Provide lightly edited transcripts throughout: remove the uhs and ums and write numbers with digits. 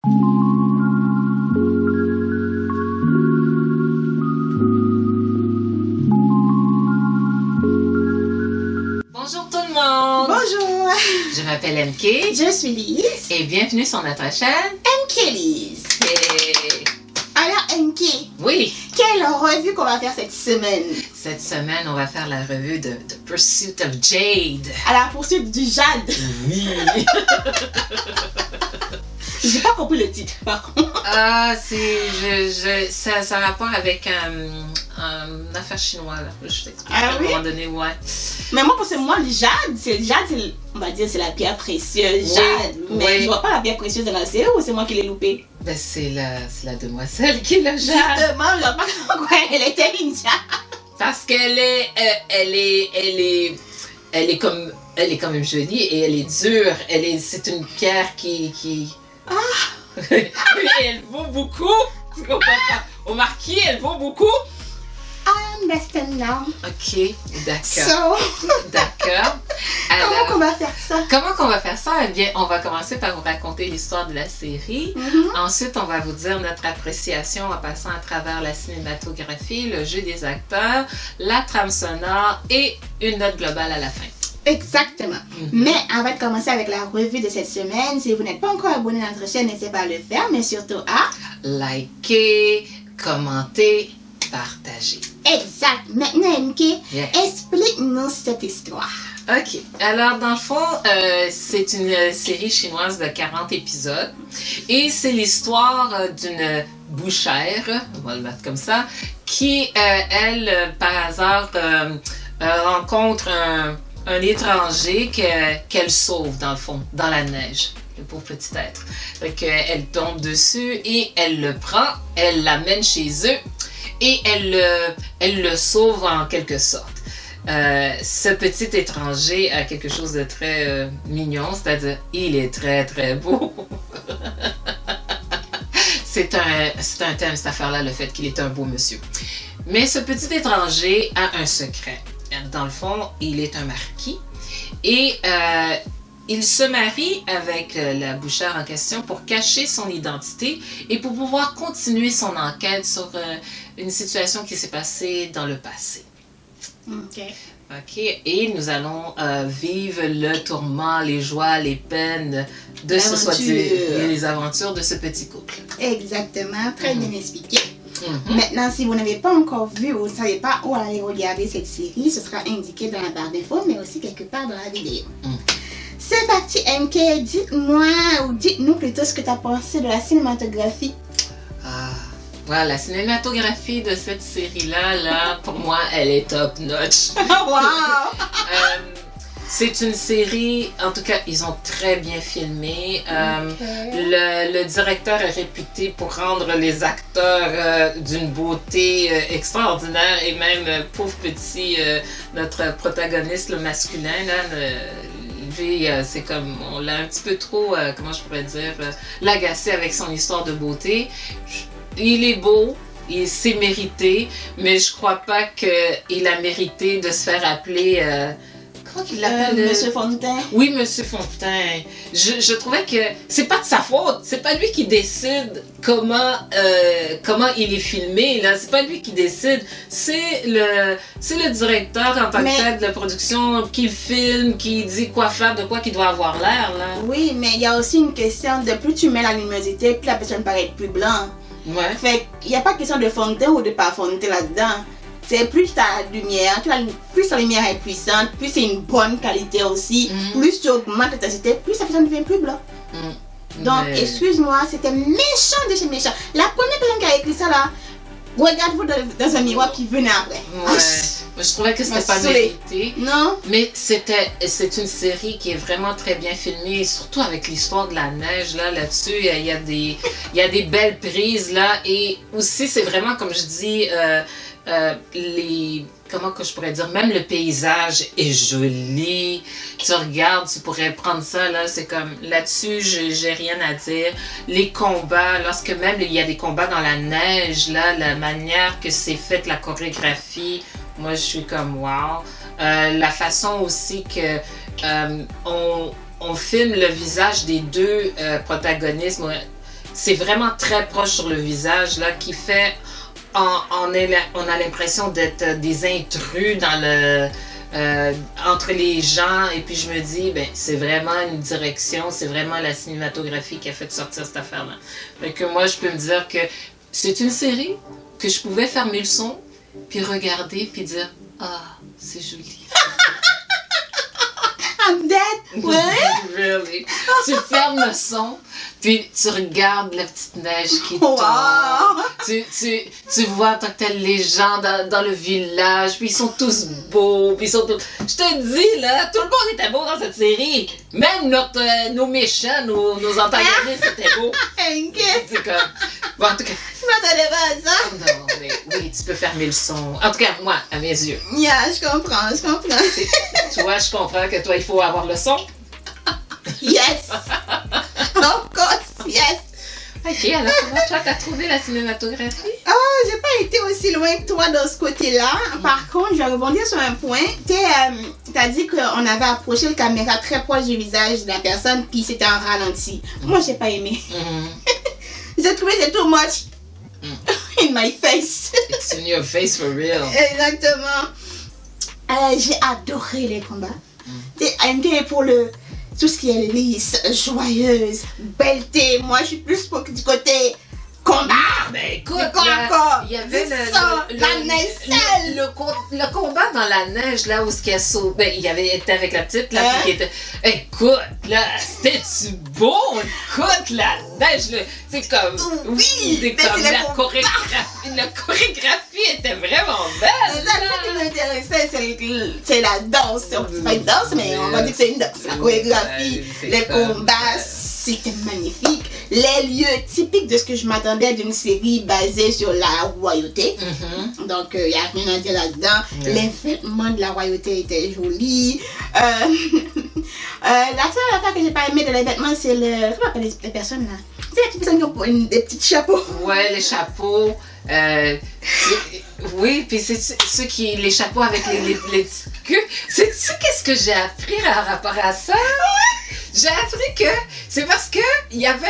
Bonjour tout le monde! Bonjour! Je m'appelle MK. Je suis Lise. Et bienvenue sur notre chaîne MK Lise. Et... Alors MK, oui, quelle revue qu'on va faire cette semaine? cette semaine, on va faire la revue de The Pursuit of Jade. À la poursuite du jade. Oui! J'ai pas compris le titre par contre. Ah, ça a rapport avec une affaire chinoise, là. Je t'explique Ah à un oui? moment donné, ouais. Mais moi, pour moi, le jade, on va dire, c'est la pierre précieuse. Jade. Mais oui. je vois pas la pierre précieuse dans la série ou c'est moi qui l'ai loupé? Ben, c'est la demoiselle qui le jade. Justement, je vois pas pourquoi elle était une jade. Parce qu'elle est comme une jolie et elle est dure. C'est une pierre qui... Ah! Elle vaut beaucoup. Tu comprends pas? Au marquis, elle vaut beaucoup. I understand now. Ok, d'accord. So, D'accord. comment qu'on va faire ça? Comment qu'on va faire ça? Eh bien, on va commencer par vous raconter l'histoire de la série. Ensuite, on va vous dire notre appréciation en passant à travers la cinématographie, le jeu des acteurs, la trame sonore et une note globale à la fin. Exactement. Mais avant de commencer avec la revue de cette semaine, si vous n'êtes pas encore abonné à notre chaîne, n'hésitez pas à le faire, mais surtout à liker, commenter, partager. Exact. Maintenant, MK, Yeah. explique-nous cette histoire. Ok, alors dans le fond, c'est une série chinoise de 40 épisodes et c'est l'histoire d'une bouchère, on va le mettre comme ça, qui, elle, par hasard, rencontre un étranger qu'elle sauve dans le fond, dans la neige, le pauvre petit être. Fait qu'elle tombe dessus et elle le prend, elle l'amène chez eux et elle le sauve en quelque sorte. Ce petit étranger a quelque chose de très mignon, c'est-à-dire il est très très beau. C'est un thème cette affaire-là, le fait qu'il est un beau monsieur. Mais ce petit étranger a un secret. Dans le fond, il est un marquis et il se marie avec la bouchère en question pour cacher son identité et pour pouvoir continuer son enquête sur une situation qui s'est passée dans le passé. Ok. Ok, et nous allons vivre le tourment, les joies, les peines de ce soi-disant, les aventures de ce petit couple. Exactement. Très bien expliqué. Maintenant, si vous n'avez pas encore vu ou vous ne savez pas où aller regarder cette série, ce sera indiqué dans la barre d'infos, mais aussi quelque part dans la vidéo. C'est parti, MK. Dites-moi, ou dites-nous plutôt ce que tu as pensé de la cinématographie. Voilà, la cinématographie de cette série-là, pour moi, elle est top notch. Wow! C'est une série, en tout cas, ils ont très bien filmé. Le directeur est réputé pour rendre les acteurs d'une beauté extraordinaire et même, pauvre petit, notre protagoniste, le masculin, là, c'est comme, on l'a un petit peu trop, comment je pourrais dire, l'agacer avec son histoire de beauté. Il est beau, il s'est mérité, mais je crois pas qu'il a mérité de se faire appeler... comment qu'il l'appelle? Monsieur Fontaine. Oui, Monsieur Fontaine. Je trouvais que c'est pas de sa faute. C'est pas lui qui décide comment il est filmé. Là, c'est pas lui qui décide. C'est le directeur en tant que tel de la production qui filme, qui dit quoi faire, de quoi qu'il doit avoir l'air. Là. Oui, mais il y a aussi une question de plus tu mets la luminosité, plus la personne paraît être plus blanc. Ouais. Fait qu'il n'y a pas question de fond de teint ou de pas fond de teint là-dedans. C'est plus ta lumière, plus ta lumière est puissante, plus c'est une bonne qualité aussi, plus tu augmentes l'intensité, plus la personne devient plus blanc. Donc, excuse-moi, c'était méchant de chez méchant. La première personne qui a écrit ça là, regarde-vous dans un miroir puis venez après. Ouais. Je trouvais que c'était pas mérité. Non. Mais c'est une série qui est vraiment très bien filmée, surtout avec l'histoire de la neige là-dessus. Il y a des belles prises là et aussi c'est vraiment comme je dis comment que je pourrais dire, même le paysage est joli. Tu regardes, tu pourrais prendre ça, là, c'est comme, là-dessus, j'ai rien à dire. Les combats, lorsque même il y a des combats dans la neige, là, la manière que c'est fait, la chorégraphie, moi, je suis comme, wow. La façon aussi que on filme le visage des deux protagonistes, c'est vraiment très proche sur le visage, là, qui fait... On a l'impression d'être des intrus dans le... entre les gens, et puis je me dis, ben, c'est vraiment une direction, c'est vraiment la cinématographie qui a fait sortir cette affaire-là. Fait que moi, je peux me dire que c'est une série que je pouvais fermer le son, puis regarder, puis dire, ah, c'est joli. I'm dead, really? Really. Tu fermes le son, puis tu regardes la petite neige qui tombe. Wow. Tu vois en tant que tel les gens dans le village, puis ils sont tous beaux, puis ils sont tous... Je te dis, là, tout le monde était beau dans cette série. Même nos méchants, nos antagonistes étaient beaux. C'est comme... Bon, en tout cas... Je m'attendais pas à ça. Non, mais oui, tu peux fermer le son. En tout cas, moi, à mes yeux. Yeah, je comprends. Tu vois, je comprends que toi, il faut avoir le son. Yes. Of course, yes. Ok, alors comment toi, t'as trouvé la cinématographie? Ah, j'ai pas été aussi loin que toi dans ce côté-là. Par contre, je vais rebondir sur un point. T'as dit qu'on avait approché la caméra très proche du visage de la personne, puis c'était en ralenti. Moi, j'ai pas aimé. J'ai trouvé que c'est too much in my face. It's in your face for real. Exactement. J'ai adoré les combats. T'es pour tout ce qui est lisse, joyeuse, belleté. Moi, je suis plus du côté combat. Ben écoute, il y avait la neige sale. Le combat dans la neige, là où ce qu'elle saute. Ben, il était avec la petite, là, qui était... Écoute, là, c'était-tu beau? Écoute, la neige, là, c'est comme... Oui, c'est comme la chorégraphie était vraiment belle. Ce qui m'intéressait, c'est la danse. C'est pas une danse, mais on va dire que c'est une danse. La chorégraphie, les combats, c'était magnifique. Les lieux typiques de ce que je m'attendais d'une série basée sur la royauté. Donc, il n'y a rien à dire là-dedans. Les vêtements de la royauté étaient jolis. La seule affaire que j'ai pas aimé de les vêtements, c'est le... Comment on appelle les personnes là? C'est les petites personnes qui ont des petits chapeaux. Ouais, les chapeaux. Oui, puis c'est ceux qui... Les chapeaux avec les petits culs. Sais-tu qu'est-ce que j'ai appris en rapport à ça? J'ai appris que c'est parce que il y avait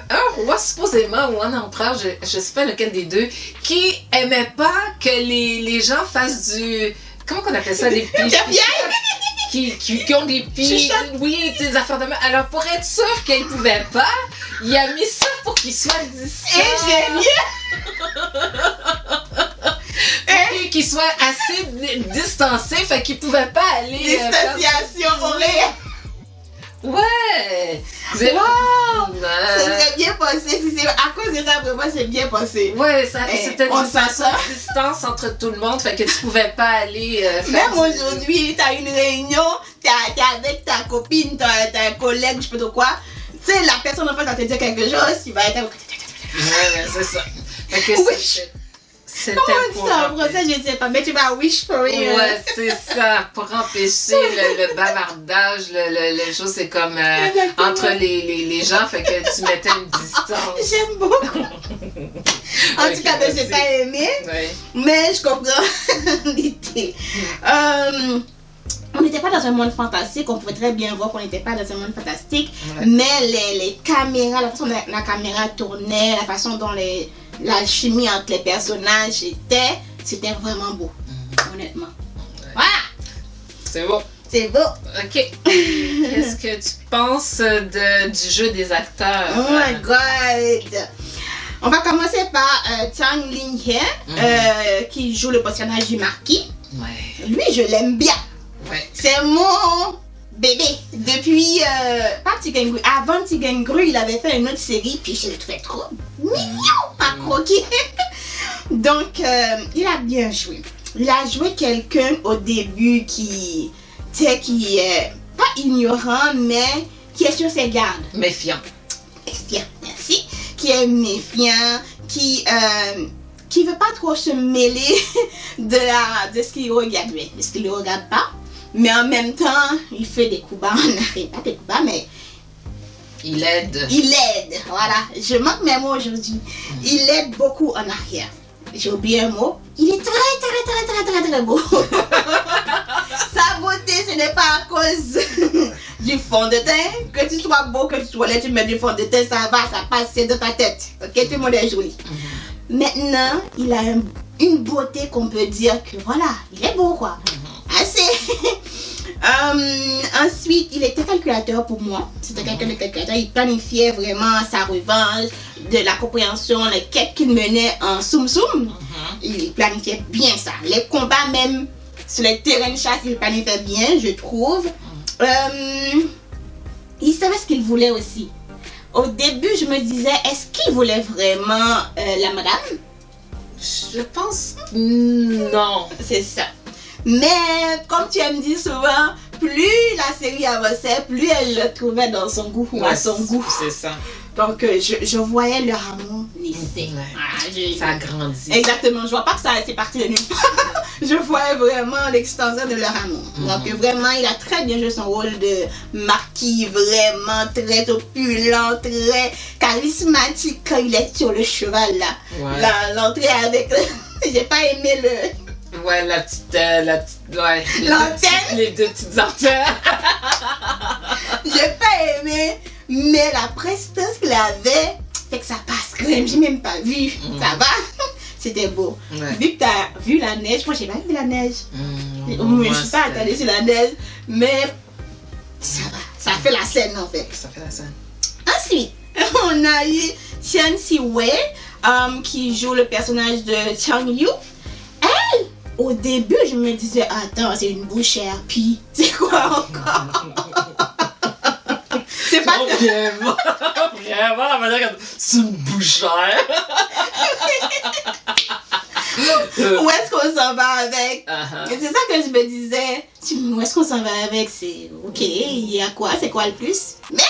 un roi supposément ou un empereur, je sais pas lequel des deux, qui aimait pas que les gens fassent du... Comment qu'on appelle ça? Des piges? Qui ont des piges. Oui, des affaires de main. Alors pour être sûr qu'il pouvait pas, il a mis ça pour qu'il soit discret. Et qu'il soit assez distancé, fait qu'il pouvait pas aller... Distanciation horaire. Ouais! Wow! C'est bien passé. Si c'est à cause de ça, vraiment, c'est bien passé. Ouais, c'était une distance entre tout le monde, fait que tu pouvais pas aller. Même aujourd'hui, t'as une réunion, t'es avec ta copine, t'as un collègue, je sais pas de quoi. Tu sais, la personne en face va te dire quelque chose, tu vas être. Ouais, c'est ça. Fait que c'était comment on dit ça en français, je ne sais pas, mais tu vas wish for it. Ouais, c'est ça, pour empêcher le bavardage, les choses, c'est comme entre les gens, fait que tu mettais une distance. J'aime beaucoup. En tout cas, j'ai pas aimé, mais je comprends l'idée. On n'était pas dans un monde fantastique, on pouvait très bien voir qu'on n'était pas dans un monde fantastique, mais les caméras, la façon dont la caméra tournait, la façon dont la chimie entre les personnages c'était vraiment beau, honnêtement. Voilà! C'est beau. C'est beau. Ok. Qu'est-ce que tu penses du jeu des acteurs? Oh my god! On va commencer par Tang Lin-hye, qui joue le personnage du marquis. Ouais. Lui, je l'aime bien. Ouais. C'est mon bébé. Depuis pas Tigengru. Avant Tigengru, il avait fait une autre série, puis je le trouvais trop mignon, pas croquis. Donc, il a bien joué. Il a joué quelqu'un au début qui est pas ignorant, mais qui est sur ses gardes. Méfiant. Méfiant, merci. Qui est méfiant, qui veut pas trop se mêler de ce qu'il regarde. De ce qu'il ne regarde pas. Mais en même temps, il fait des coups bas en arrière. Pas des coups bas, mais... Il aide. Il aide, voilà. Je manque mes mots aujourd'hui. Il aide beaucoup en arrière. J'ai oublié un mot. Il est très beau. Sa beauté, ce n'est pas à cause du fond de teint, que tu sois beau, que tu sois laid, tu mets du fond de teint, ça va, ça passe, c'est dans ta tête. Ok, tout le monde est joli. Maintenant, il a une beauté qu'on peut dire que voilà, il est beau quoi. Assez. Ensuite, il était calculateur pour moi. C'était quelqu'un de calculateur. Il planifiait vraiment sa revanche, de la compréhension, les quêtes qu'il menait en soum-soum. Il planifiait bien ça. Les combats même sur les terrains de chasse, il planifiait bien, je trouve. Il savait ce qu'il voulait aussi. Au début, je me disais, est-ce qu'il voulait vraiment la madame? Je pense non. C'est ça. Mais comme tu me dis souvent, plus la série avançait, plus elle le trouvait dans son goût ou à son goût. C'est ça. Donc je voyais leur amour naître. Ça grandit. Exactement. Je vois pas que ça c'est parti de nulle part. Je voyais vraiment l'extension de leur amour. Donc vraiment, il a très bien joué son rôle de marquis, vraiment très opulent, très charismatique quand il est sur le cheval là. Ouais. L'entrée avec j'ai pas aimé le. Ouais, la petite ouais, l'antenne. Les deux petites antennes. J'ai pas aimé, mais la prestance qu'il avait fait que ça passe quand même. J'ai même pas vu. Ça va. C'était beau. Ouais. Vu que t'as vu la neige, moi j'ai pas vu la neige. Je suis pas attendue sur la neige, mais ça va. Ça fait la scène en fait. Ça fait la scène. Ensuite, on a eu Chen Si-wei qui joue le personnage de Chang Yu. Elle, au début, je me disais, attends, c'est une bouchère, puis c'est quoi encore? C'est pas vraiment la manière que c'est une bouchère. Où est-ce qu'on s'en va avec? C'est ça que je me disais. Où est-ce qu'on s'en va avec? C'est ok, il y a quoi? C'est quoi le plus? Mais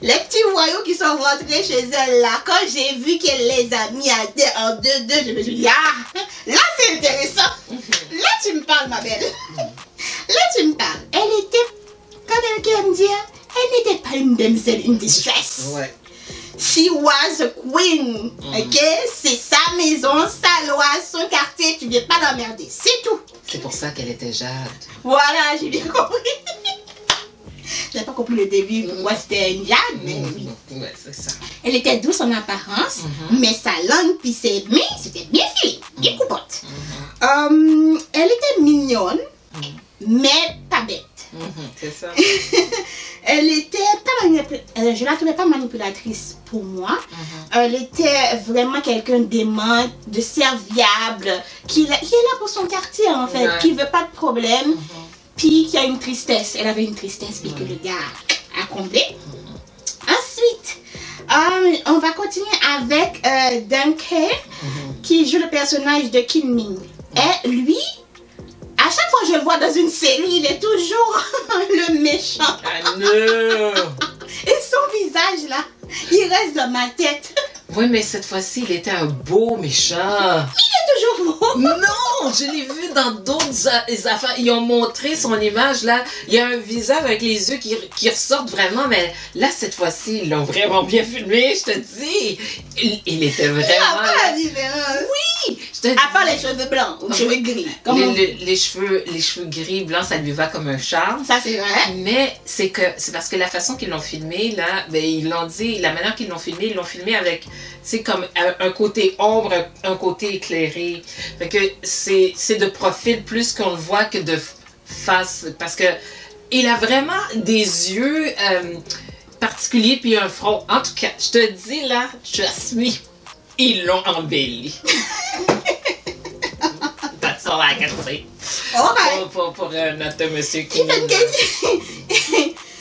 les petits voyous qui sont rentrés chez elle là, quand j'ai vu qu'elle les a mis en 2-2, je me suis dit, ah, là c'est intéressant. Là tu me parles, ma belle. Là tu me parles. Elle était, comme elle aime dire, elle n'était pas une damsel in distress. Ouais. She was a queen. Ok? C'est sa maison, sa loi, son quartier. Tu ne viens pas l'emmerder. C'est tout. C'est pour ça qu'elle était jade. Voilà, j'ai bien compris. J'ai pas compris le début. Moi, c'était une jade, mais oui. Ouais, c'est ça. Elle était douce en apparence, mais sa langue puis ses mains, c'était bien filé, bien coupote. Elle était mignonne, mais pas bête. C'est ça. Elle était pas je la trouvais pas manipulatrice pour moi. Elle était vraiment quelqu'un d'aimant, de serviable, qui est là pour son quartier en fait, qui veut pas de problème, puis qui a une tristesse. Elle avait une tristesse puis que le gars a comblé. Ensuite, on va continuer avec Deng He, qui joue le personnage de Kim Min. Et lui, à chaque fois que je le vois dans une série, il est toujours le méchant. Et son visage là, il reste dans ma tête. Oui, mais cette fois-ci, il était un beau méchant. Il est toujours beau. Non, je l'ai vu dans d'autres affaires. Ils ont montré son image là. Il y a un visage avec les yeux qui ressortent vraiment, mais là, cette fois-ci, ils l'ont vraiment bien filmé, je te dis. Il était vraiment. Il n'y a pas la différence. Oui, je te dis. À part les cheveux blancs ou les cheveux gris. Les cheveux gris blancs, ça lui va comme un charme. Ça, c'est vrai. Mais c'est parce que la façon qu'ils l'ont filmé là, ben, ils l'ont dit, la manière qu'ils l'ont filmé, ils l'ont filmé avec. C'est comme un côté ombre, un côté éclairé. Fait que c'est de profil plus qu'on le voit que de face. Parce que il a vraiment des yeux particuliers puis un front. En tout cas, je te dis là, Jasmine, ils l'ont embelli. That's all I can say. Pour notre monsieur qui...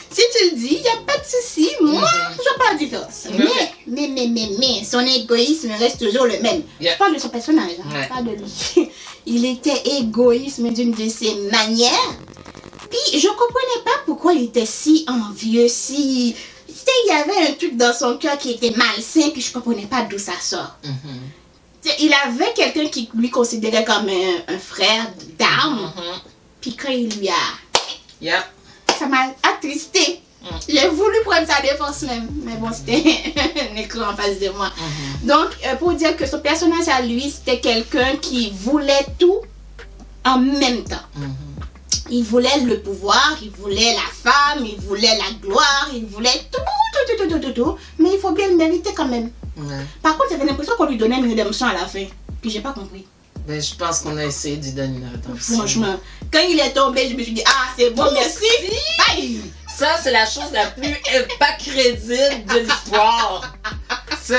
Si tu le dis, il n'y a pas de souci. Moi, je vois pas la différence. Mais, son égoïsme reste toujours le même. Je parle de son personnage, pas de lui. Il était égoïste d'une de ses manières. Puis, je comprenais pas pourquoi il était si envieux, si... Tu sais, il y avait un truc dans son cœur qui était malsain, puis je comprenais pas d'où ça sort. Il avait quelqu'un qui lui considérait comme un frère d'armes. Puis quand il lui a... Ça m'a attristé. J'ai voulu prendre sa défense même. Mais bon, c'était un écran en face de moi. Donc, pour dire que son personnage à lui, c'était quelqu'un qui voulait tout en même temps. Il voulait le pouvoir, il voulait la femme, il voulait la gloire, il voulait tout. Mais il faut bien le mériter quand même. Ouais. Par contre, j'avais l'impression qu'on lui donnait une rédemption à la fin. Puis j'ai pas compris. Ben, je pense qu'on a essayé d'y donner une rédemption. Franchement, quand il est tombé, je me suis dit, ah, c'est bon, merci. Bye. Ça, c'est la chose la plus pas crédible de l'histoire. Ça,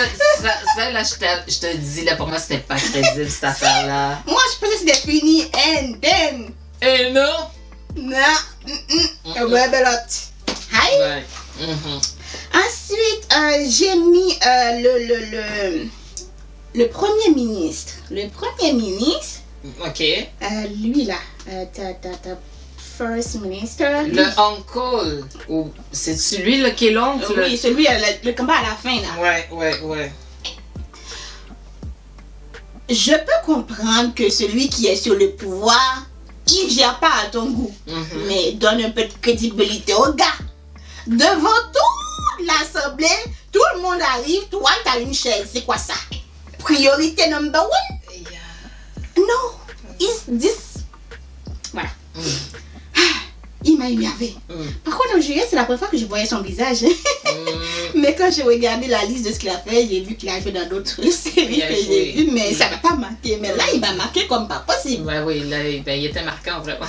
là, je te dis, là, pour moi, c'était pas crédible, cette affaire-là. Moi, je pensais que c'était fini, and then. Et non? Non. Rebelote. Hi. Ouais. Ensuite, j'ai mis le premier ministre. Le premier ministre, OK. lui là, First Minister. Le uncle. C'est lui là, qui est l'oncle? Oui, celui, le combat à la fin là. Ouais. Je peux comprendre que celui qui est sur le pouvoir, il gère pas à ton goût. Mais donne un peu de crédibilité au gars. Devant toute l'assemblée, tout le monde arrive, toi t'as une chaise, c'est quoi ça? Priorité number one? Non, is this? Voilà. Il m'a énervé. Par contre, en juillet, c'est la première fois que je voyais son visage. Mais quand j'ai regardé la liste de ce qu'il a fait, j'ai vu qu'il a joué dans d'autres séries que j'ai vues, mais ça m'a pas marqué. Mais là, il m'a marqué comme pas possible. Oui, là, il était marquant vraiment.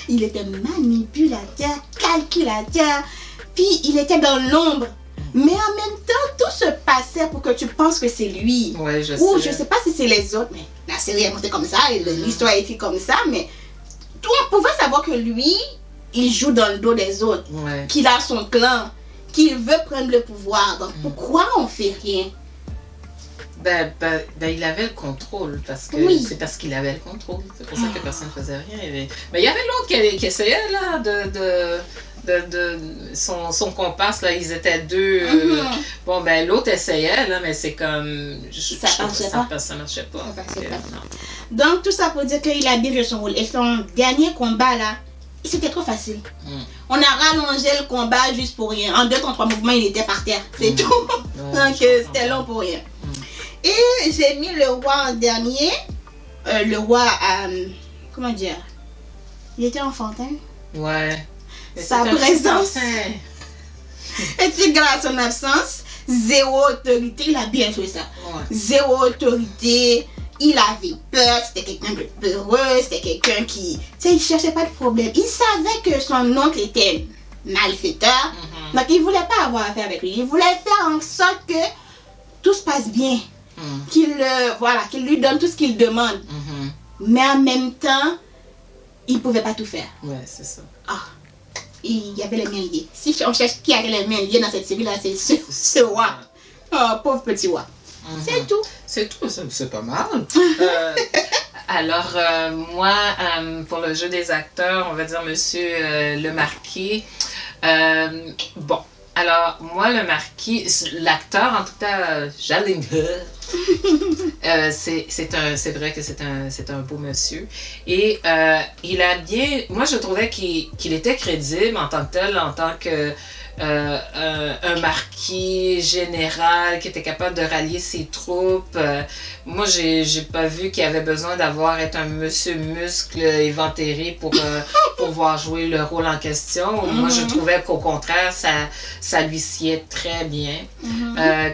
Il était manipulateur, calculateur, puis il était dans l'ombre. Mais en même temps, tout se passait pour que tu penses que c'est lui. Ouais, je Ou sais. je sais pas si c'est les autres, mais la série est montée comme ça, et l'histoire est écrite comme ça, mais toi, on pouvait savoir que lui, il joue dans le dos des autres, qu'il a son clan, qu'il veut prendre le pouvoir. Donc pourquoi on fait rien? Ben, il avait le contrôle, parce que c'est parce qu'il avait le contrôle. C'est pour ça que personne ne faisait rien. Mais il y avait l'autre qui essayait là, de son comparse, là, ils étaient deux. Bon, ben l'autre essayait, là, mais c'est comme. Ça marchait pas. Donc, tout ça pour dire qu'il a bien joué son rôle. Et son dernier combat, là, c'était trop facile. On a rallongé le combat juste pour rien. En 2, 3 mouvements, il était par terre. C'est tout. Donc, c'était long pour rien. Et j'ai mis le roi en dernier. Le roi, comment dire? Il était enfantin. Ouais. Mais sa présence est égale à son absence. Zéro autorité. Il a bien joué ça. Zéro autorité. Il avait peur. C'était quelqu'un de peureux. C'était quelqu'un qui... Tu sais, il cherchait pas de problème. Il savait que son oncle était malfaiteur. Donc, il voulait pas avoir affaire avec lui. Il voulait faire en sorte que tout se passe bien. Qu'il lui donne tout ce qu'il demande. Mais en même temps, il pouvait pas tout faire. Ouais, c'est ça. Il y avait les mains liées. Si on cherche qui avait les mains liées dans cette série-là, c'est ce roi. Oh, pauvre petit roi. C'est tout. C'est tout, c'est pas mal. Alors, moi, pour le jeu des acteurs, on va dire Monsieur le Marquis. Bon, alors, moi, le Marquis, l'acteur, en tout cas, Jallinger, c'est vrai que c'est un beau monsieur. Et il a bien... Moi, je trouvais qu'il était crédible en tant que tel, en tant que... un marquis général qui était capable de rallier ses troupes. Moi, j'ai pas vu qu'il avait besoin être un monsieur muscle éventré pour pouvoir jouer le rôle en question. Moi, je trouvais qu'au contraire, ça lui sied très bien.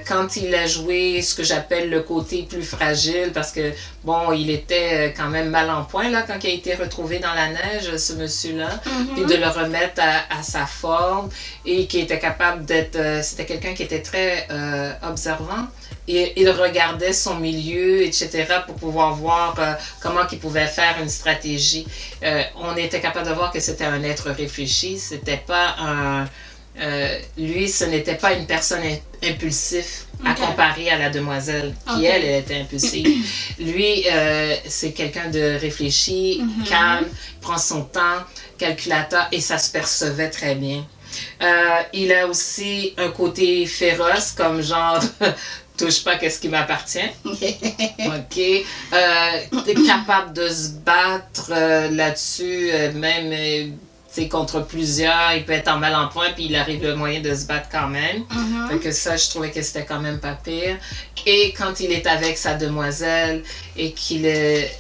Quand il a joué ce que j'appelle le côté plus fragile, parce que, bon, il était quand même mal en point, là, quand il a été retrouvé dans la neige, ce monsieur-là, puis de le remettre à sa forme, et qui était capable d'être... c'était quelqu'un qui était très observant, et il regardait son milieu, etc., pour pouvoir voir comment il pouvait faire une stratégie. On était capable de voir que c'était un être réfléchi, c'était pas un... lui, ce n'était pas une personne impulsive à comparer à la demoiselle, qui elle était impulsive. Lui, c'est quelqu'un de réfléchi, calme, prend son temps, calculateur, et ça se percevait très bien. Il a aussi un côté féroce, comme genre touche pas qu'est-ce qui m'appartient. OK. Capable de se battre là-dessus, même contre plusieurs, il peut être en mal en point, puis il arrive le moyen de se battre quand même. Fait que ça, je trouvais que c'était quand même pas pire. Et quand il est avec sa demoiselle et qu'il est...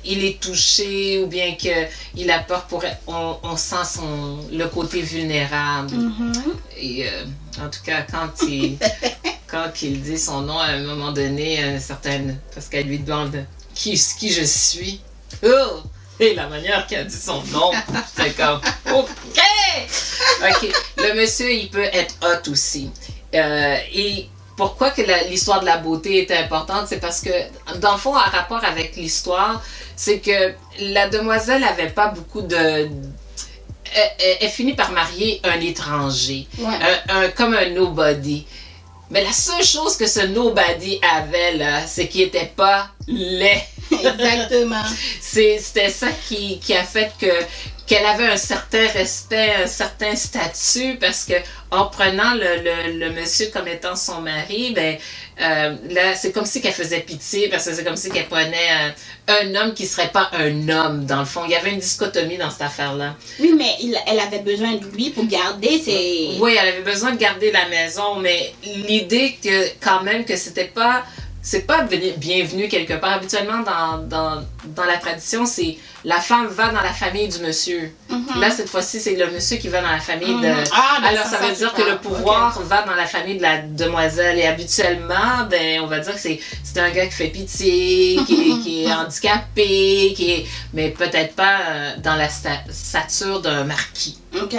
il est touché ou bien qu'il a peur on sent le côté vulnérable. Et en tout cas, quand il dit son nom à un moment donné, parce qu'elle lui demande qui je suis. Oh! Et la manière qu'il a dit son nom, c'est comme OK! Le monsieur, il peut être hot aussi. Et pourquoi que l'histoire de la beauté est importante, c'est parce que, dans le fond, en rapport avec l'histoire, c'est que la demoiselle n'avait pas beaucoup de... Elle finit par marier un étranger, comme un nobody. Mais la seule chose que ce nobody avait, là, c'est qu'il n'était pas laid. Exactement. C'était ça qui a fait qu'elle avait un certain respect, un certain statut, parce que en prenant le monsieur comme étant son mari, là, c'est comme si qu'elle faisait pitié, parce que c'est comme si qu'elle prenait un homme qui serait pas un homme, dans le fond. Il y avait une dichotomie dans cette affaire-là. Oui, mais elle avait besoin de lui pour garder ses... Oui, elle avait besoin de garder la maison, mais l'idée quand même que c'est pas bienvenu quelque part. Habituellement, dans la tradition, c'est la femme va dans la famille du monsieur. Là, cette fois-ci, c'est le monsieur qui va dans la famille de... Alors, ça veut dire que le pouvoir va dans la famille de la demoiselle. Et habituellement, on va dire que c'est un gars qui fait pitié, qui est handicapé, mais peut-être pas dans la stature d'un marquis. OK.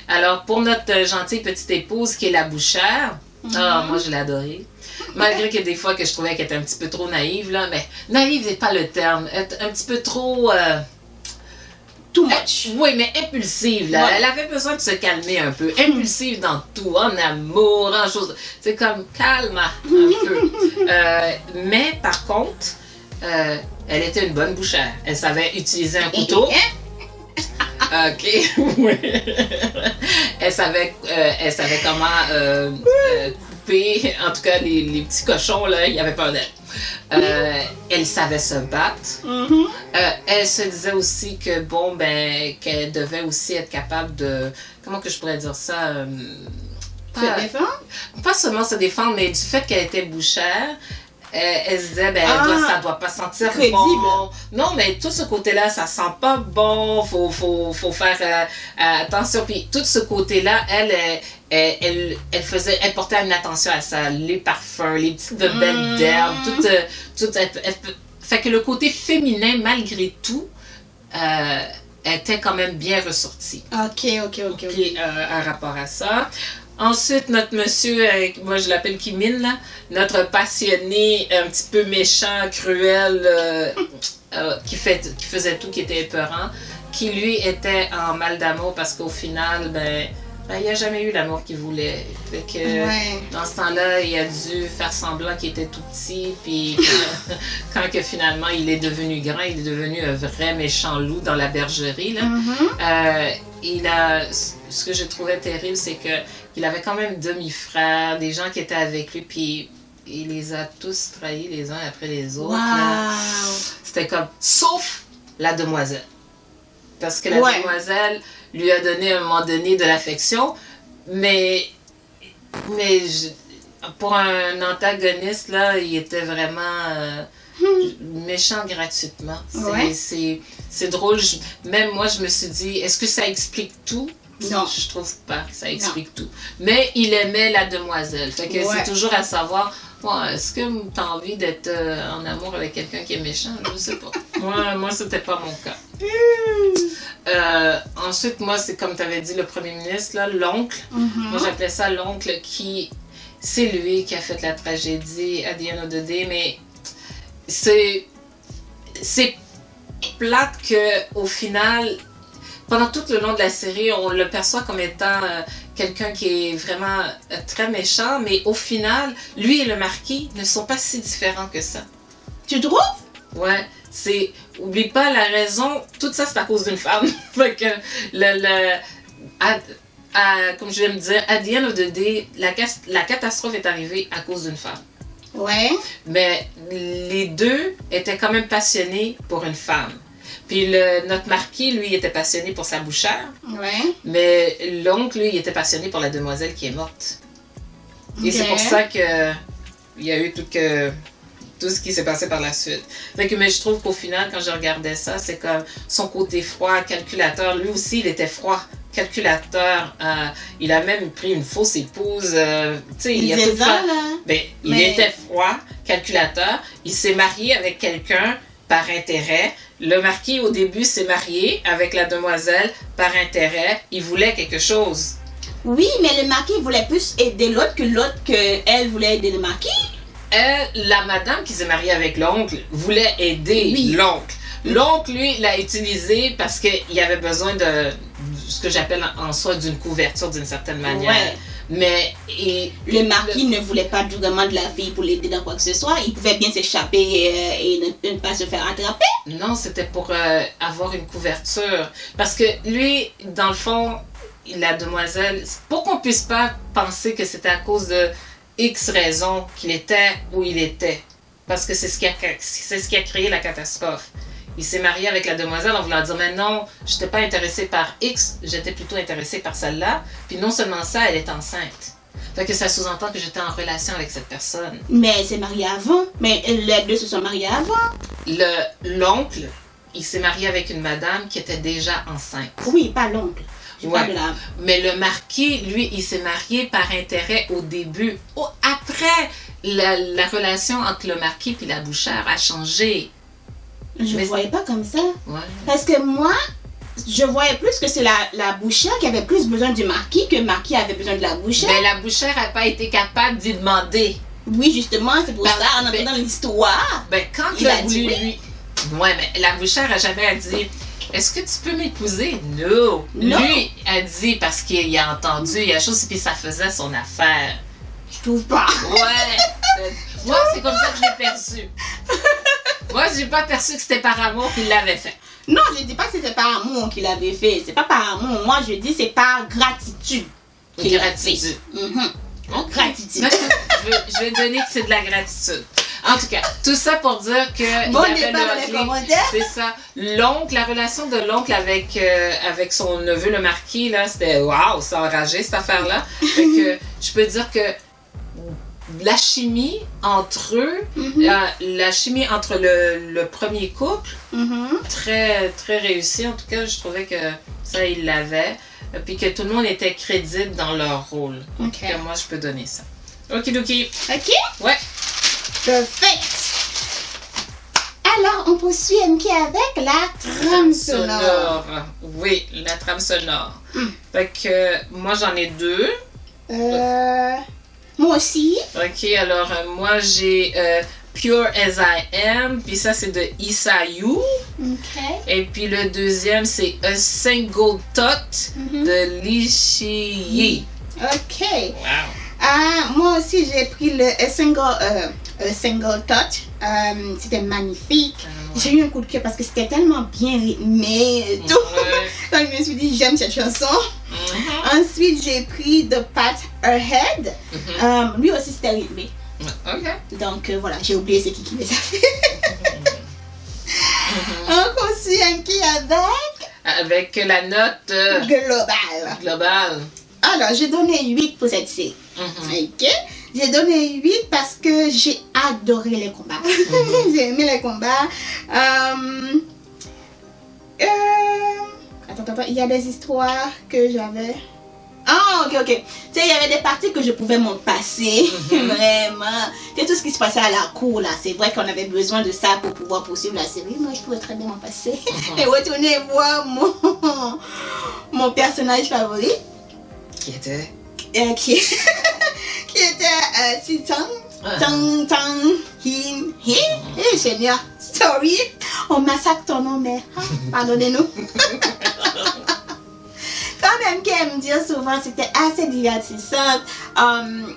Alors, pour notre gentille petite épouse qui est la bouchère, moi, je l'ai adorée. Malgré que des fois que je trouvais qu'elle était un petit peu trop naïve, là, mais naïve n'est pas le terme. Elle est un petit peu trop... Too much. Oui, mais impulsive, là. Ouais. Elle avait besoin de se calmer un peu. Impulsive dans tout, en amour, en choses... C'est comme calme un peu. Mais par contre, elle était une bonne bouchère. Elle savait utiliser un couteau. OK, oui. Elle savait comment couper, en tout cas, les petits cochons, là, il y avait peur d'elle. Elle savait se battre. Elle se disait aussi que, qu'elle devait aussi être capable de... Comment que je pourrais dire ça? Se défendre? Pas seulement se défendre, mais du fait qu'elle était bouchère, elle se disait, ça doit pas sentir crédible. Bon. Non, mais tout ce côté-là, ça sent pas bon, faut faire attention. Puis tout ce côté-là, elle portait une attention à ça, les parfums, les petites bebelles d'herbe, fait que le côté féminin, malgré tout, était quand même bien ressorti. OK. Puis, un rapport à ça. Ensuite, notre monsieur, moi je l'appelle Kimin, là, notre passionné, un petit peu méchant, cruel, qui faisait tout, qui était épeurant, qui lui était en mal d'amour parce qu'au final, il n'a jamais eu l'amour qu'il voulait. Fait que, dans ce temps-là, il a dû faire semblant qu'il était tout petit, puis quand que finalement il est devenu grand, il est devenu un vrai méchant loup dans la bergerie, là. Ce que j'ai trouvé terrible, c'est qu'il avait quand même demi-frères, des gens qui étaient avec lui, puis il les a tous trahis les uns après les autres. Wow. C'était comme, sauf la demoiselle. Parce que la demoiselle lui a donné à un moment donné de l'affection, mais pour un antagoniste, là, il était vraiment méchant gratuitement. C'est drôle. Même moi, je me suis dit, est-ce que ça explique tout? Non. Je trouve pas que ça explique tout. Mais il aimait la demoiselle. Fait que c'est toujours à savoir, est-ce que tu as envie d'être en amour avec quelqu'un qui est méchant? Je sais pas. Moi, c'était pas mon cas. Ensuite, moi, c'est comme tu avais dit, le premier ministre, là, l'oncle. Moi, j'appelais ça l'oncle qui... C'est lui qui a fait la tragédie à the end of the day, mais c'est plate qu'au final... Pendant tout le long de la série, on le perçoit comme étant quelqu'un qui est vraiment très méchant, mais au final, lui et le marquis ne sont pas si différents que ça. Tu trouves? Ouais, oublie pas la raison, tout ça c'est à cause d'une femme. Fait que comme je viens de dire, at the end of the day, la catastrophe est arrivée à cause d'une femme. Ouais. Mais les deux étaient quand même passionnés pour une femme. Puis notre marquis, lui, était passionné pour sa bouchère. Ouais. Mais l'oncle, lui, il était passionné pour la demoiselle qui est morte. Et c'est pour ça que il y a eu tout que tout ce qui s'est passé par la suite. Fait que, mais je trouve qu'au final, quand je regardais ça, c'est comme son côté froid, calculateur. Lui aussi, il était froid, calculateur. Il a même pris une fausse épouse. Il a tout fait. Il était froid, calculateur. Il s'est marié avec quelqu'un par intérêt. Le marquis, au début, s'est marié avec la demoiselle par intérêt. Il voulait quelque chose. Oui, mais le marquis voulait plus aider l'autre qu'elle voulait aider le marquis. La madame qui s'est mariée avec l'oncle voulait aider l'oncle. L'oncle, lui, l'a utilisé parce qu'il avait besoin de ce que j'appelle en soi d'une couverture d'une certaine manière. Ouais. Mais le marquis ne voulait pas vraiment de la fille pour l'aider dans quoi que ce soit. Il pouvait bien s'échapper et ne pas se faire attraper. Non, c'était pour avoir une couverture. Parce que lui, dans le fond, la demoiselle, pour qu'on puisse pas penser que c'était à cause de X raisons qu'il était où il était. Parce que c'est ce qui a créé la catastrophe. Il s'est marié avec la demoiselle en voulant dire « Mais non, je n'étais pas intéressé par X, j'étais plutôt intéressé par celle-là. » Puis non seulement ça, elle est enceinte. Fait que ça sous-entend que j'étais en relation avec cette personne. Mais elle s'est mariée avant. Mais les deux se sont mariés avant. L'oncle, il s'est marié avec une madame qui était déjà enceinte. Oui, pas l'oncle. Ouais. Mais le marquis, lui, il s'est marié par intérêt au début. Après, la relation entre le marquis et la bouchère a changé. Je ne voyais pas comme ça. Ouais. Parce que moi, je voyais plus que c'est la bouchère qui avait plus besoin du marquis que le marquis avait besoin de la bouchère. Mais la bouchère n'a pas été capable d'y demander. Oui, justement, c'est pour ça, en entendant l'histoire. Quand il a voulu lui... Ouais, mais la bouchère n'a jamais dit... Est-ce que tu peux m'épouser? Non. Lui a dit parce qu'il a entendu, il y a chose, puis ça faisait son affaire. Je trouve pas. Ouais. Moi, c'est comme ça que je l'ai perçu. Moi, je n'ai pas perçu que c'était par amour qu'il l'avait fait. Non, je ne dis pas que c'était par amour qu'il l'avait fait. C'est pas par amour. Moi, je dis c'est par gratitude qu'il l'a fait. Gratitude. Je vais donner que c'est de la gratitude. En tout cas, tout ça pour dire que bon il y avait débat dans les commentaires. C'est ça. L'oncle, la relation de l'oncle avec son neveu le marquis là, c'était waouh, ça a enragé cette affaire-là. Fait que je peux dire que la chimie entre eux, la chimie entre le premier couple, très très réussi. En tout cas, je trouvais que ça il l'avait, puis que tout le monde était crédible dans leur rôle. En tout cas, moi je peux donner ça. Okidoki. Ok. Ouais. Parfait. Alors, on poursuit MK avec la trame sonore. Oui, la trame sonore. Fait que moi, j'en ai deux. Moi aussi. Ok, alors moi, j'ai Pure As I Am. Puis ça, c'est de Isayu. Ok. Et puis le deuxième, c'est A Single Thought de Lee Shi-yi. Ok. Wow. Moi aussi, j'ai pris le Single Touch. C'était magnifique. J'ai eu un coup de cœur parce que c'était tellement bien rythmé et tout. Donc, je me suis dit, j'aime cette chanson. Ensuite, j'ai pris The Path Ahead. Lui aussi, c'était rythmé. Donc, voilà, j'ai oublié c'est qui les a fait. On poursuit avec la note globale. Alors, j'ai donné 8 pour cette série. Ok. J'ai donné 8 parce que j'ai adoré les combats. J'ai aimé les combats. Attends, il y a des histoires que j'avais. Ah, ok. Tu sais, il y avait des parties que je pouvais m'en passer. Vraiment. C'est tout ce qui se passait à la cour, là. C'est vrai qu'on avait besoin de ça pour pouvoir poursuivre la série. Moi, je pouvais très bien m'en passer. Et retourner voir mon personnage favori. Qui était Titan. Hey, Seigneur. Sorry. On massacre ton nom, mais pardonnez-nous. Quand même qu'elle me dit souvent, c'était assez divertissant.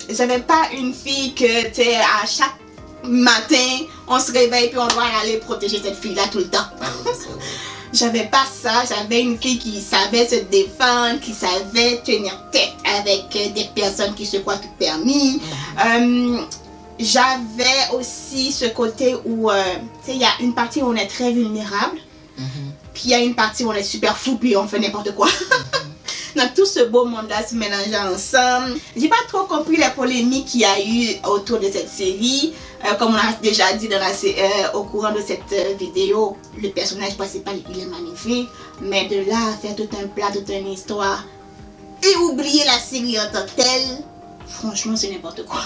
J'avais pas une fille que, tu sais, à chaque matin, on se réveille puis on doit aller protéger cette fille-là tout le temps. J'avais pas ça, j'avais une fille qui savait se défendre, qui savait tenir tête avec des personnes qui se croient tout permis. J'avais aussi ce côté où, tu sais, il y a une partie où on est très vulnérable, puis il y a une partie où on est super fou, puis on fait n'importe quoi. dans tout ce beau monde-là se mélanger ensemble. J'ai pas trop compris la polémique qu'il y a eu autour de cette série. Comme on a déjà dit au courant de cette vidéo, le personnage principal, il est magnifique. Mais de là à faire tout un plat, toute une histoire et oublier la série en tant que telle, franchement, c'est n'importe quoi.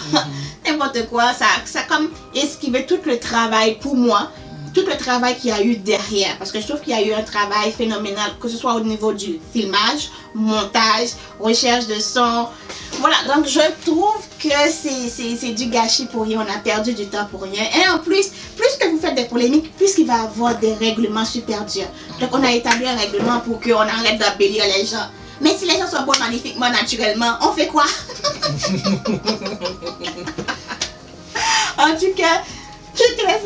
N'importe quoi, ça comme esquiver tout le travail pour moi. Tout le travail qu'il y a eu derrière, parce que je trouve qu'il y a eu un travail phénoménal, que ce soit au niveau du filmage, montage, recherche de son. Voilà, donc je trouve que c'est du gâchis pour rien, on a perdu du temps pour rien. Et en plus que vous faites des polémiques, plus qu'il va y avoir des règlements super durs. Donc on a établi un règlement pour qu'on arrête d'embellir les gens. Mais si les gens sont beaux magnifiquement, naturellement, on fait quoi? En tout cas, je te laisse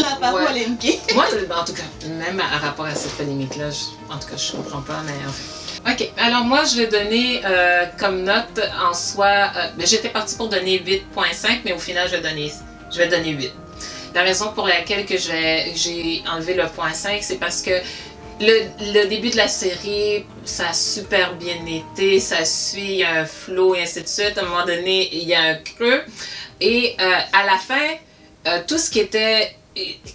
la parole, Lemke. Moi, en tout cas, même à rapport à cette polémique-là, en tout cas, je comprends pas, mais en fait. Ok, alors moi, je vais donner comme note en soi, j'étais partie pour donner 8.5, mais au final, je vais donner 8. La raison pour laquelle j'ai enlevé le 0.5, c'est parce que le début de la série, ça a super bien été, ça suit, il y a un flow et ainsi de suite. À un moment donné, il y a un creux. Et à la fin, tout ce qui était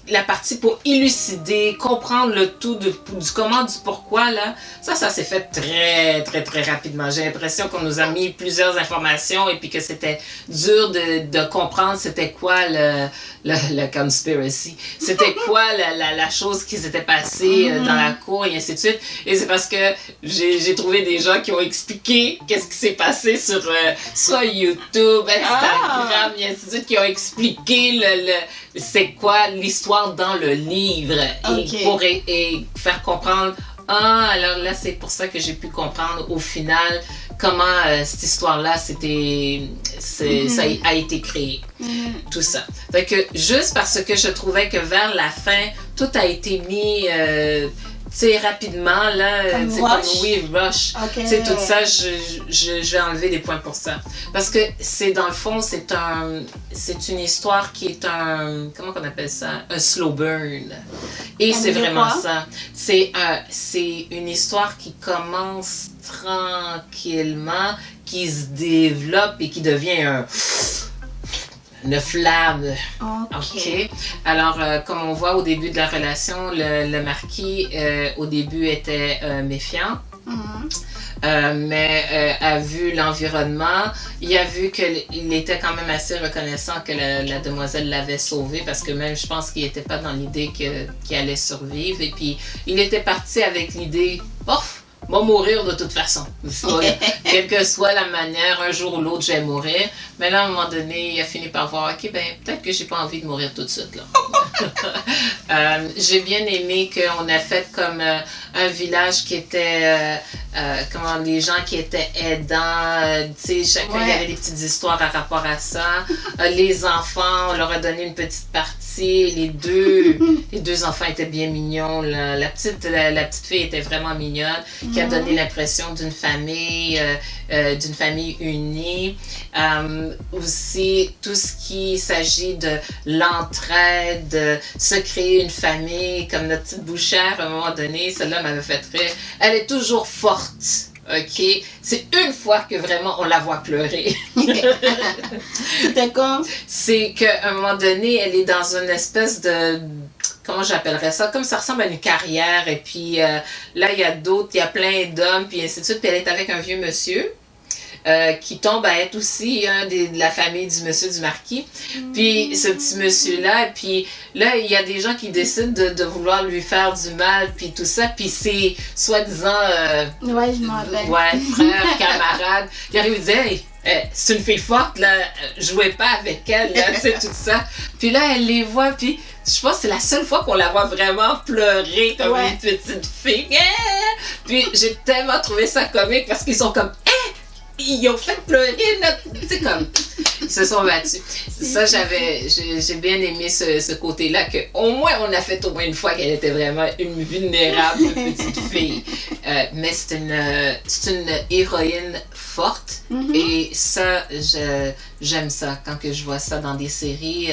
la partie pour élucider, comprendre le tout du comment, du pourquoi, là, ça s'est fait très rapidement. J'ai l'impression qu'on nous a mis plusieurs informations et puis que c'était dur de comprendre c'était quoi le conspiracy. C'était quoi la chose qui s'était passée dans la cour et ainsi de suite. Et c'est parce que j'ai trouvé des gens qui ont expliqué qu'est-ce qui s'est passé sur soit YouTube, Instagram et ainsi de suite, qui ont expliqué c'est quoi l'histoire dans le livre et faire comprendre alors là c'est pour ça que j'ai pu comprendre au final comment cette histoire-là ça a été créé, tout ça. Fait que juste parce que je trouvais que vers la fin tout a été mis rapidement, là, rush. Okay. Tout ça, je vais enlever des points pour ça. Parce que dans le fond, c'est une histoire qui est comment on appelle ça? Un slow burn. Et c'est vraiment ça. C'est une histoire qui commence tranquillement, qui se développe et qui devient une flamme. Ok. Alors, comme on voit au début de la relation, le marquis, au début, était méfiant. Mais a vu l'environnement, il a vu qu'il était quand même assez reconnaissant que la demoiselle l'avait sauvé, parce que même, je pense qu'il n'était pas dans l'idée qu'il allait survivre. Et puis, il était parti avec l'idée, va mourir de toute façon. Quelle que soit la manière, un jour ou l'autre, je vais mourir. Mais là, à un moment donné, il a fini par voir, ok, peut-être que j'ai pas envie de mourir tout de suite, là. J'ai bien aimé qu'on a fait comme un village qui était, les gens qui étaient aidants, chacun, il y avait des petites histoires à rapport à ça. Les enfants, on leur a donné une petite partie. Les deux enfants étaient bien mignons. La petite fille était vraiment mignonne, qui a donné l'impression d'une famille unie. Aussi, tout ce qui s'agit de l'entraide, se créer une famille, comme notre petite bouchère, à un moment donné, celle-là m'avait fait rire. Elle est toujours forte. Ok, c'est une fois que vraiment on la voit pleurer. D'accord. C'est qu'à un moment donné, elle est dans une espèce de, comment j'appellerais ça, comme ça ressemble à une carrière, et puis là il y a d'autres, il y a plein d'hommes, puis ainsi de suite, puis elle est avec un vieux monsieur. Qui tombe à être aussi de la famille du monsieur du marquis. Puis ce petit monsieur-là, puis là, il y a des gens qui décident de vouloir lui faire du mal, puis tout ça, puis c'est soi-disant frère, camarade, qui arrive et dit hey, c'est une fille forte, là, jouez pas avec elle, là, tu sais, tout ça. Puis là, elle les voit, puis je pense que c'est la seule fois qu'on la voit vraiment pleurer comme une petite fille. Puis j'ai tellement trouvé ça comique parce qu'ils sont comme ils ont fait pleurer tu sais, comme ils se sont battus. Ça, j'ai bien aimé ce côté-là, qu'au moins on a fait au moins une fois qu'elle était vraiment une vulnérable petite fille. Mais c'est une héroïne forte, et ça, j'aime ça quand que je vois ça dans des séries.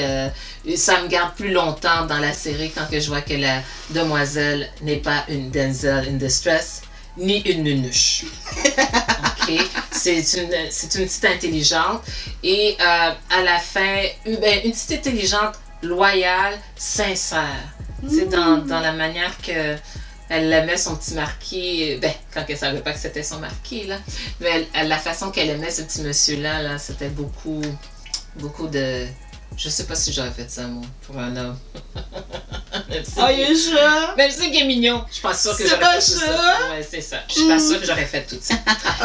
Ça me garde plus longtemps dans la série quand que je vois que la demoiselle n'est pas une damsel in distress, ni une nunuche. OK? C'est une petite intelligente. Et à la fin, une petite intelligente loyale, sincère. C'est dans la manière que elle aimait son petit marquis, quand elle savait pas que c'était son marquis, là. Mais la façon qu'elle aimait ce petit monsieur-là, là, c'était beaucoup de... Je sais pas si j'aurais fait ça, moi, pour un homme. Are you sure? Même si il est mignon, je suis pas sûre que j'aurais fait tout ça. Ouais, c'est ça. Je suis pas sûre que j'aurais fait tout ça.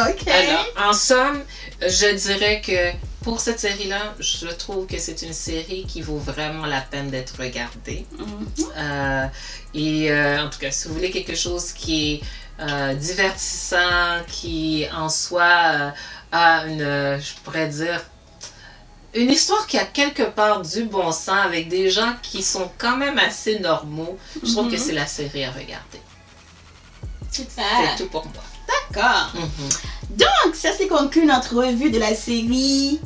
OK. Alors, en somme, je dirais que pour cette série-là, je trouve que c'est une série qui vaut vraiment la peine d'être regardée. En tout cas, si vous voulez quelque chose qui est divertissant, qui en soi a je pourrais dire, une histoire qui a quelque part du bon sens avec des gens qui sont quand même assez normaux, je trouve que c'est la série à regarder. Super. C'est tout pour moi. D'accord. Donc, ça c'est conclu notre revue de la série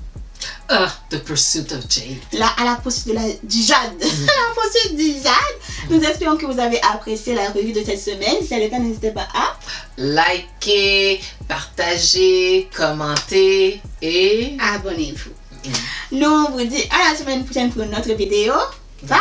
The Pursuit of Jade. À la poursuite du Jade. À la poursuite du Jade. Nous espérons que vous avez apprécié la revue de cette semaine. Si c'est le cas, n'hésitez pas à liker, partager, commenter et abonnez-vous. Nous on vous dit à la semaine prochaine pour une autre vidéo. Bye!